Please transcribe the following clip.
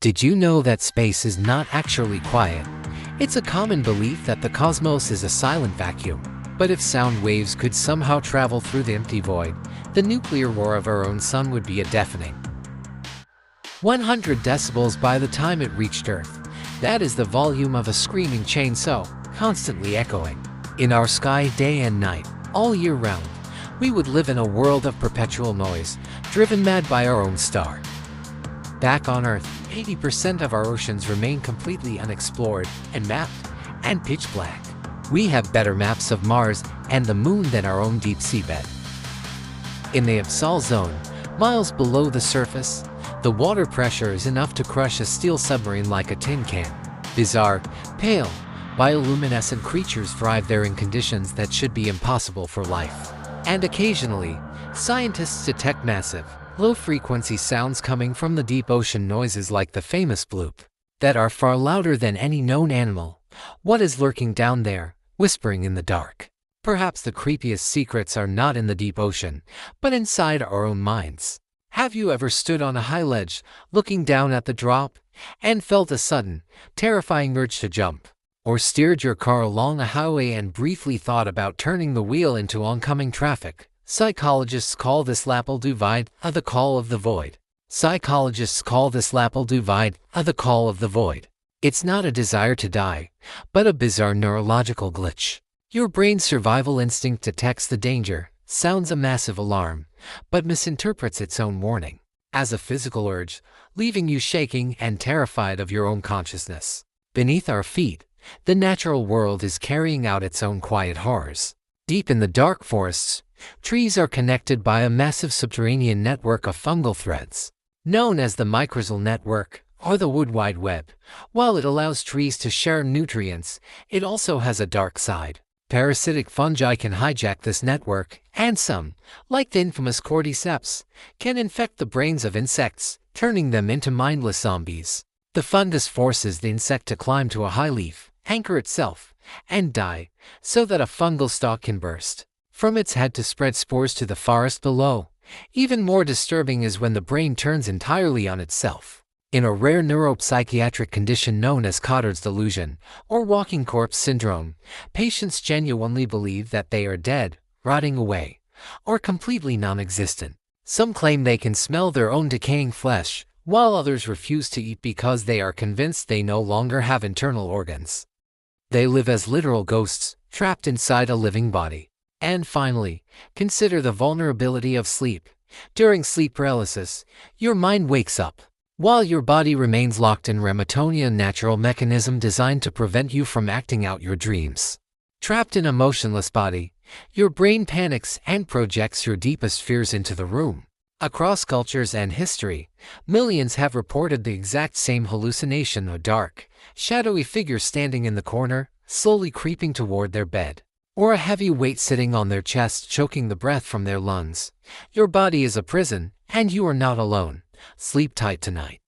Did you know that space is not actually quiet? It's a common belief that the cosmos is a silent vacuum. But if sound waves could somehow travel through the empty void, the nuclear roar of our own sun would be a deafening 100 decibels by the time it reached Earth. That is the volume of a screaming chainsaw, constantly echoing in our sky day and night, all year round. We would live in a world of perpetual noise, driven mad by our own star. Back on Earth, 80% of our oceans remain completely unexplored and mapped, and pitch black. We have better maps of Mars and the Moon than our own deep seabed. In the Absal zone, miles below the surface, the water pressure is enough to crush a steel submarine like a tin can. Bizarre, pale, bioluminescent creatures thrive there in conditions that should be impossible for life. And occasionally, scientists detect massive, low-frequency sounds coming from the deep ocean, noises like the famous bloop, that are far louder than any known animal. What is lurking down there, whispering in the dark? Perhaps the creepiest secrets are not in the deep ocean, but inside our own minds. Have you ever stood on a high ledge, looking down at the drop, and felt a sudden, terrifying urge to jump? Or steered your car along a highway and briefly thought about turning the wheel into oncoming traffic? Psychologists call this l'appel du vide, the call of the void. Psychologists call this l'appel du vide, the call of the void. It's not a desire to die, but a bizarre neurological glitch. Your brain's survival instinct detects the danger, sounds a massive alarm, but misinterprets its own warning as a physical urge, leaving you shaking and terrified of your own consciousness. Beneath our feet, the natural world is carrying out its own quiet horrors. Deep in the dark forests, trees are connected by a massive subterranean network of fungal threads, known as the mycorrhizal network, or the Wood Wide Web. While it allows trees to share nutrients, it also has a dark side. Parasitic fungi can hijack this network, and some, like the infamous cordyceps, can infect the brains of insects, turning them into mindless zombies. The fungus forces the insect to climb to a high leaf, anchor itself, and die, so that a fungal stalk can burst from its head to spread spores to the forest below. Even more disturbing is when the brain turns entirely on itself. In a rare neuropsychiatric condition known as Cotard's delusion, or walking corpse syndrome, patients genuinely believe that they are dead, rotting away, or completely non-existent. Some claim they can smell their own decaying flesh, while others refuse to eat because they are convinced they no longer have internal organs. They live as literal ghosts, trapped inside a living body. And finally, consider the vulnerability of sleep. During sleep paralysis, your mind wakes up, while your body remains locked in rematonia, a natural mechanism designed to prevent you from acting out your dreams. Trapped in a motionless body, your brain panics and projects your deepest fears into the room. Across cultures and history, millions have reported the exact same hallucination: a dark, shadowy figure standing in the corner, slowly creeping toward their bed, or a heavy weight sitting on their chest, choking the breath from their lungs. Your body is a prison, and you are not alone. Sleep tight tonight.